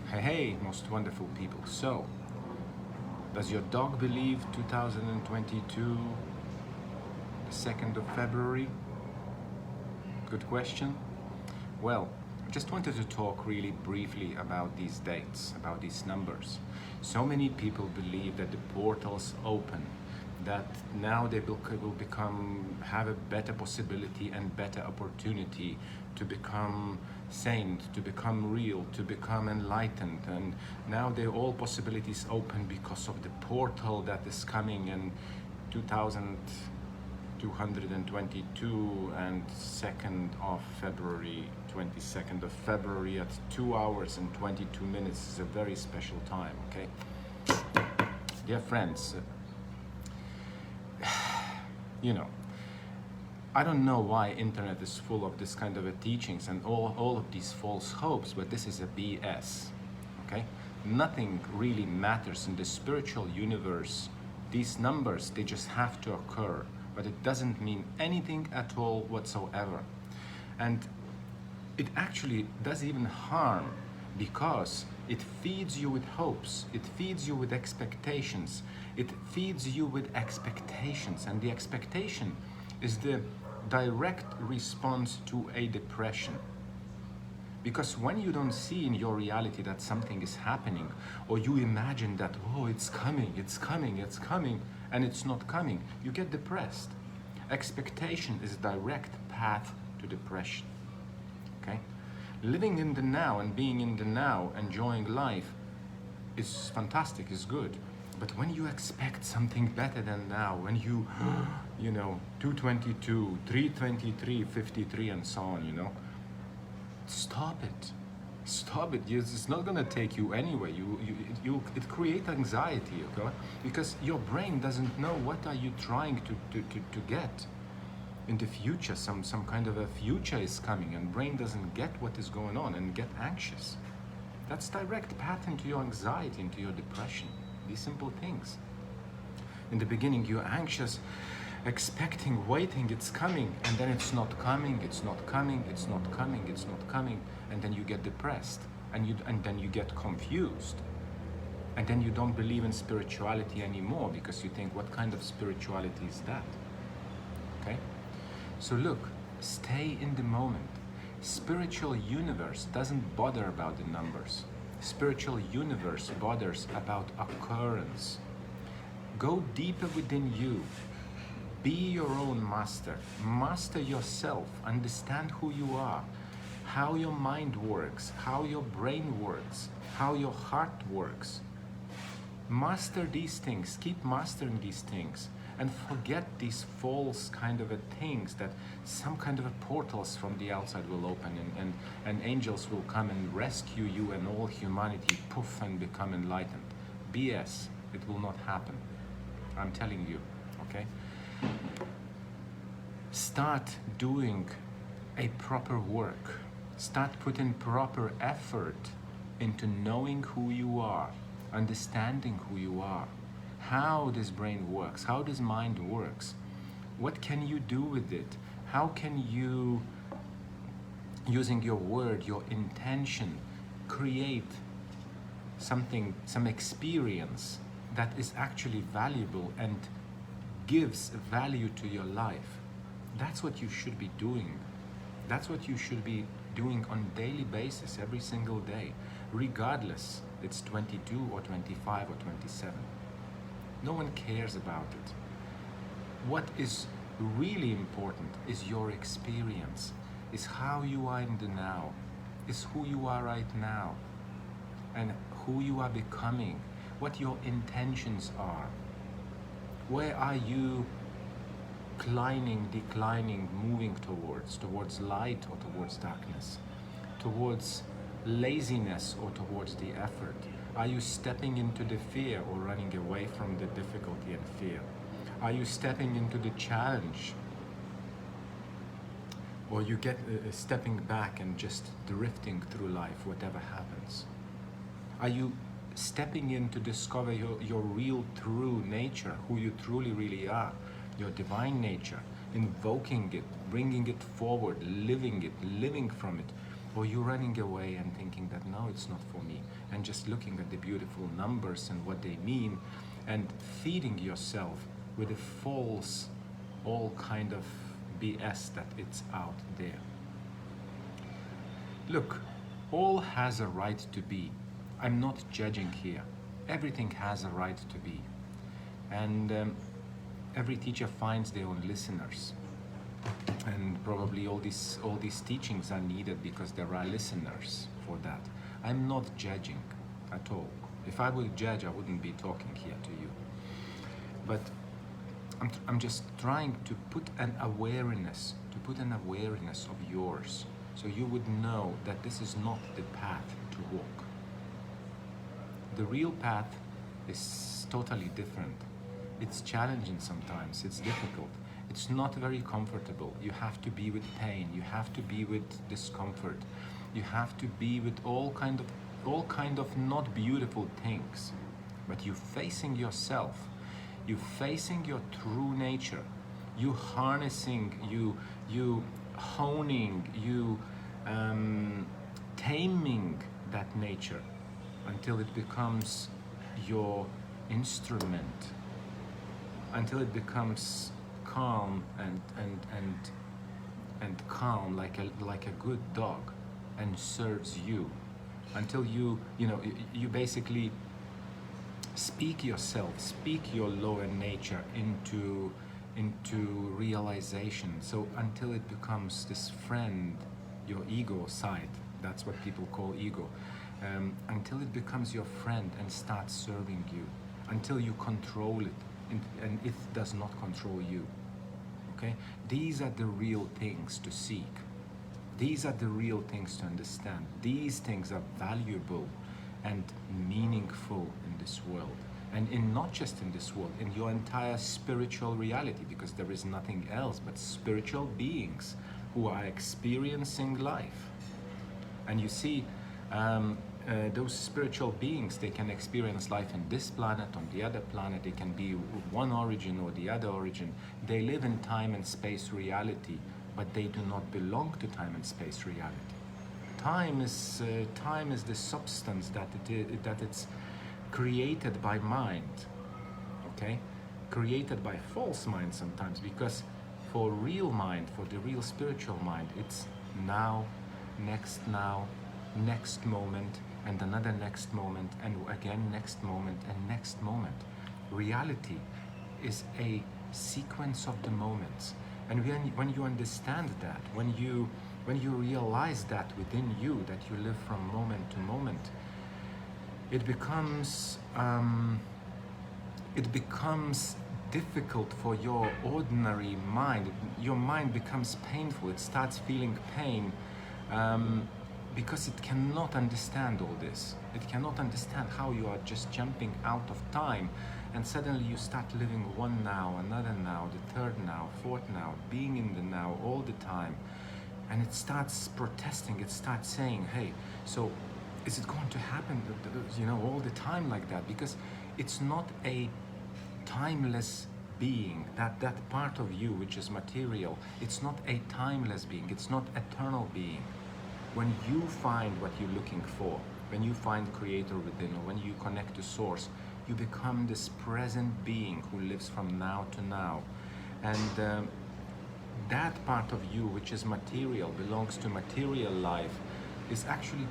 Hey, hey, most wonderful people. So, does your dog believe 2022, the 2nd of February? Good question. Well, I just wanted to talk really briefly about these dates, about these numbers. So many people believe that the portals open, that now they will have a better possibility and better opportunity to become saint, to become real, to become enlightened, and now all possibilities open because of the portal that is coming in 2222 and 2nd of February, 22nd of February at 2 hours and 22 minutes is a very special time, okay? Dear friends, you know, I don't know why internet is full of this kind of teachings and all of these false hopes, but this is a BS, okay? Nothing really matters in the spiritual universe. These numbers, they just have to occur, but it doesn't mean anything at all whatsoever. And it actually does even harm because it feeds you with hopes, it feeds you with expectations, it feeds you with expectations, and the expectation is the direct response to a depression. Because when you don't see in your reality that something is happening, or you imagine that, oh, it's coming, it's coming, it's coming, and it's not coming, you get depressed. Expectation is a direct path to depression, okay? Living in the now and being in the now, enjoying life is fantastic, is good. But when you expect something better than now, when you 222, 323, 53 and so on, stop it. Stop it. It's not gonna take you anywhere. It creates anxiety, okay? Because your brain doesn't know what are you trying to get. In the future, some kind of a future is coming, and brain doesn't get what is going on and get anxious. That's direct path into your anxiety, into your depression. These simple things. In the beginning, you're anxious, expecting, waiting, it's coming, and then it's not coming, it's not coming, it's not coming, it's not coming, and then you get depressed, and then you get confused, and then you don't believe in spirituality anymore because you think, what kind of spirituality is that? Okay? So look, stay in the moment. Spiritual universe doesn't bother about the numbers. Spiritual universe bothers about occurrence. Go deeper within you. Be your own master. Master yourself. Understand who you are, how your mind works, how your brain works, how your heart works. Master these things. Keep mastering these things. And forget these false kind of things that some kind of portals from the outside will open and angels will come and rescue you and all humanity poof and become enlightened. BS. It will not happen. I'm telling you, okay? Start doing a proper work. Start putting proper effort into knowing who you are, understanding who you are, how this brain works, how this mind works. What can you do with it? How can you, using your word, your intention, create something, some experience that is actually valuable and gives value to your life? That's what you should be doing. That's what you should be doing on a daily basis, every single day, regardless it's 22 or 25 or 27. No one cares about it. What is really important is your experience, is how you are in the now, is who you are right now, and who you are becoming, what your intentions are. Where are you climbing, declining, moving towards light or towards darkness, towards laziness or towards the effort? Are you stepping into the fear or running away from the difficulty and fear? Are you stepping into the challenge? Or you get stepping back and just drifting through life, whatever happens? Are you stepping in to discover your real, true nature, who you truly, really are, your divine nature, invoking it, bringing it forward, living from it? Or you running away and thinking that, no, no, it's not for me. And just looking at the beautiful numbers and what they mean, and feeding yourself with a false, all kind of BS that it's out there. Look, all has a right to be. I'm not judging here. Everything has a right to be. And every teacher finds their own listeners. And probably all these teachings are needed because there are listeners for that. I'm not judging at all. If I would judge, I wouldn't be talking here to you. But I'm just trying to put an awareness of yours, so you would know that this is not the path to walk. The real path is totally different. It's challenging sometimes, it's difficult. It's not very comfortable. You have to be with pain, you have to be with discomfort, you have to be with all kind of not beautiful things. But you facing yourself, you facing your true nature, you harnessing, you honing, you taming that nature until it becomes your instrument, until it becomes calm and calm like a good dog and serves you, until you basically speak your lower nature into realization. So until it becomes this friend, your ego side, that's what people call ego, until it becomes your friend and starts serving you, until you control it and it does not control you. Okay, these are the real things to seek. These are the real things to understand. These things are valuable and meaningful in this world, and in not just in this world, in your entire spiritual reality, because there is nothing else but spiritual beings who are experiencing life. And you see, those spiritual beings, they can experience life in this planet, on the other planet. They can be one origin or the other origin. They live in time and space reality, but they do not belong to time and space reality. Time is the substance that it's created by mind, okay? Created by false mind sometimes, because for real mind, for the real spiritual mind, it's now, next moment, and another next moment, and again next moment, and next moment. Reality is a sequence of the moments. And when you understand that, when you realize that within you, that you live from moment to moment, it becomes difficult for your ordinary mind. Your mind becomes painful. It starts feeling pain because it cannot understand all this. It cannot understand how you are just jumping out of time, and suddenly you start living one now, another now, the third now, fourth now, being in the now all the time. And it starts protesting, it starts saying, hey, so is it going to happen, all the time like that? Because it's not a timeless being, that part of you which is material, it's not a timeless being, it's not eternal being. When you find what you're looking for, when you find Creator within, or when you connect to Source, you become this present being who lives from now to now. And that part of you which is material, belongs to material life, is actually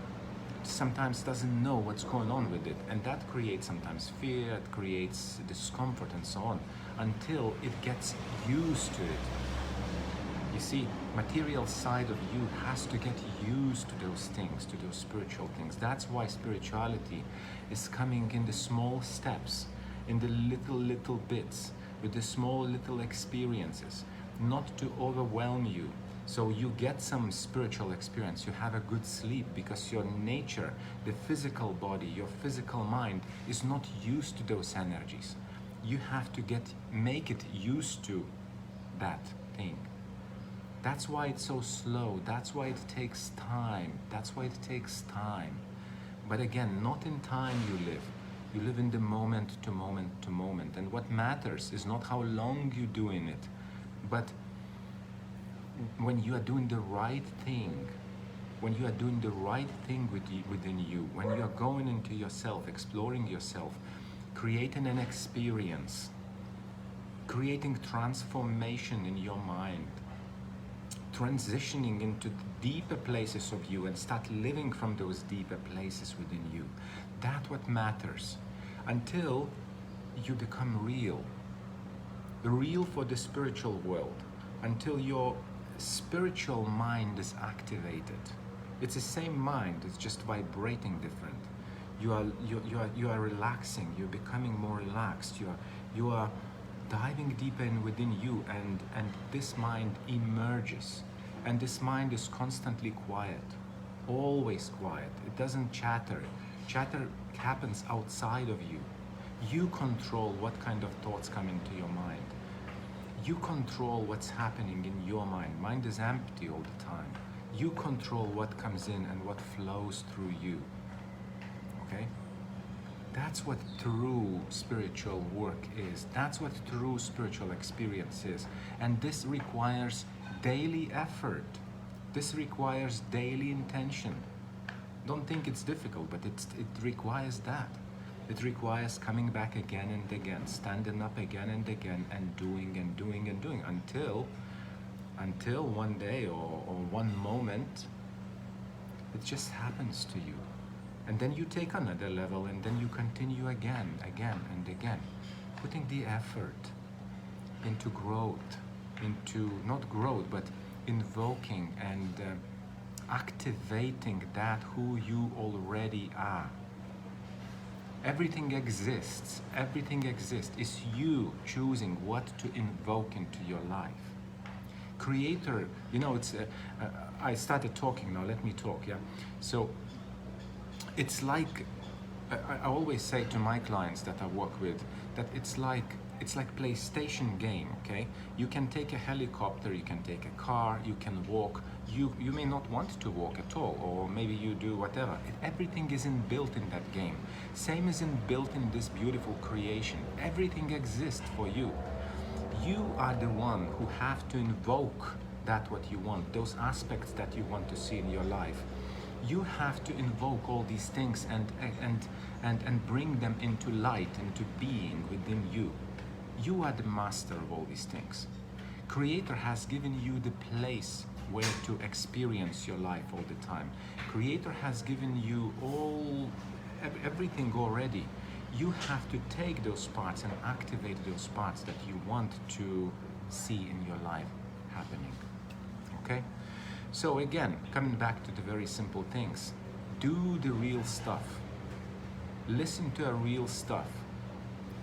sometimes doesn't know what's going on with it, and that creates sometimes fear, it creates discomfort and so on, until it gets used to it. You see, material side of you has to get used to those things, to those spiritual things. That's why spirituality is coming in the small steps, in the little bits, with the small little experiences, not to overwhelm you. So you get some spiritual experience, you have a good sleep, because your nature, the physical body, your physical mind is not used to those energies. You have to make it used to that thing. That's why it's so slow, that's why it takes time, But again, not in time you live in the moment to moment to moment. And what matters is not how long you do in it, but when you are doing the right thing, within you, when you're going into yourself, exploring yourself, creating an experience, creating transformation in your mind, transitioning into the deeper places of you and start living from those deeper places within you. That's what matters, until you become real for the spiritual world, until your spiritual mind is activated. It's the same mind, it's just vibrating different. You are relaxing, you're becoming more relaxed, you are diving deeper in within you, and this mind emerges, and this mind is constantly quiet, always quiet. It doesn't chatter. Chatter happens outside of you. You control what kind of thoughts come into your mind. You control what's happening in your mind. Mind is empty all the time. You control what comes in and what flows through you. Okay? That's what true spiritual work is. That's what true spiritual experience is. And this requires daily effort. This requires daily intention. Don't think it's difficult, but it requires that. It requires coming back again and again, standing up again and again, and doing and doing and doing until one day or one moment it just happens to you. And then you take another level, and then you continue again and again, putting the effort into growth, into not growth, but invoking and activating that who you already are. Everything exists. Everything exists. It's you choosing what to invoke into your life. Creator, you know, it's. I started talking now. Let me talk. Yeah. So it's like I always say to my clients that I work with that it's like PlayStation game. Okay. You can take a helicopter. You can take a car. You can walk. You may not want to walk at all, or maybe you do whatever. Everything is inbuilt in that game. Same is inbuilt in this beautiful creation. Everything exists for you. You are the one who have to invoke that what you want, those aspects that you want to see in your life. You have to invoke all these things and bring them into light, into being within you. You are the master of all these things. Creator has given you the place where to experience your life all the time. Creator has given you everything already. You have to take those parts and activate those parts that you want to see in your life happening. Okay? So again, coming back to the very simple things. Do the real stuff. Listen to a real stuff.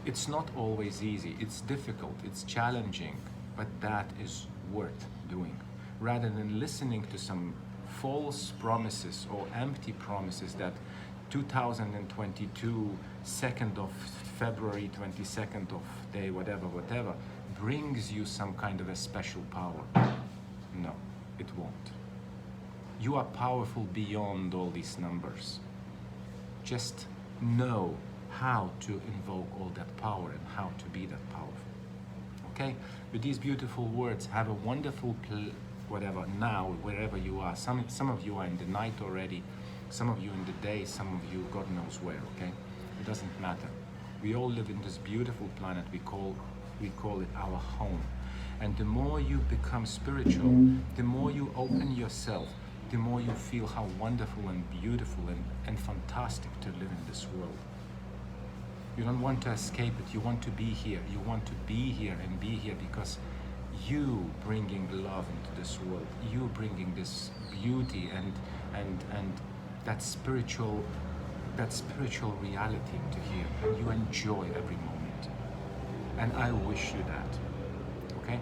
It's not always easy. It's difficult. It's challenging. But that is worth doing. Rather than listening to some false promises or empty promises that 2022, 2nd of February, 22nd of day, whatever, brings you some kind of a special power. No, it won't. You are powerful beyond all these numbers. Just know how to invoke all that power and how to be that powerful. Okay? With these beautiful words, have a wonderful whatever now, wherever you are. Some of you are in the night already, some of you in the day, some of you God knows where, okay? It doesn't matter. We all live in this beautiful planet we call it our home. And the more you become spiritual, the more you open yourself, the more you feel how wonderful and beautiful and fantastic to live in this world. You don't want to escape it. You want to be here. You want to be here and be here because you bringing love into this world, you bringing this beauty and that spiritual reality into here, and you enjoy every moment. And I wish you that. Okay?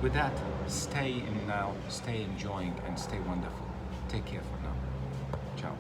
With that, stay in now, stay enjoying, and stay wonderful. Take care for now. Ciao.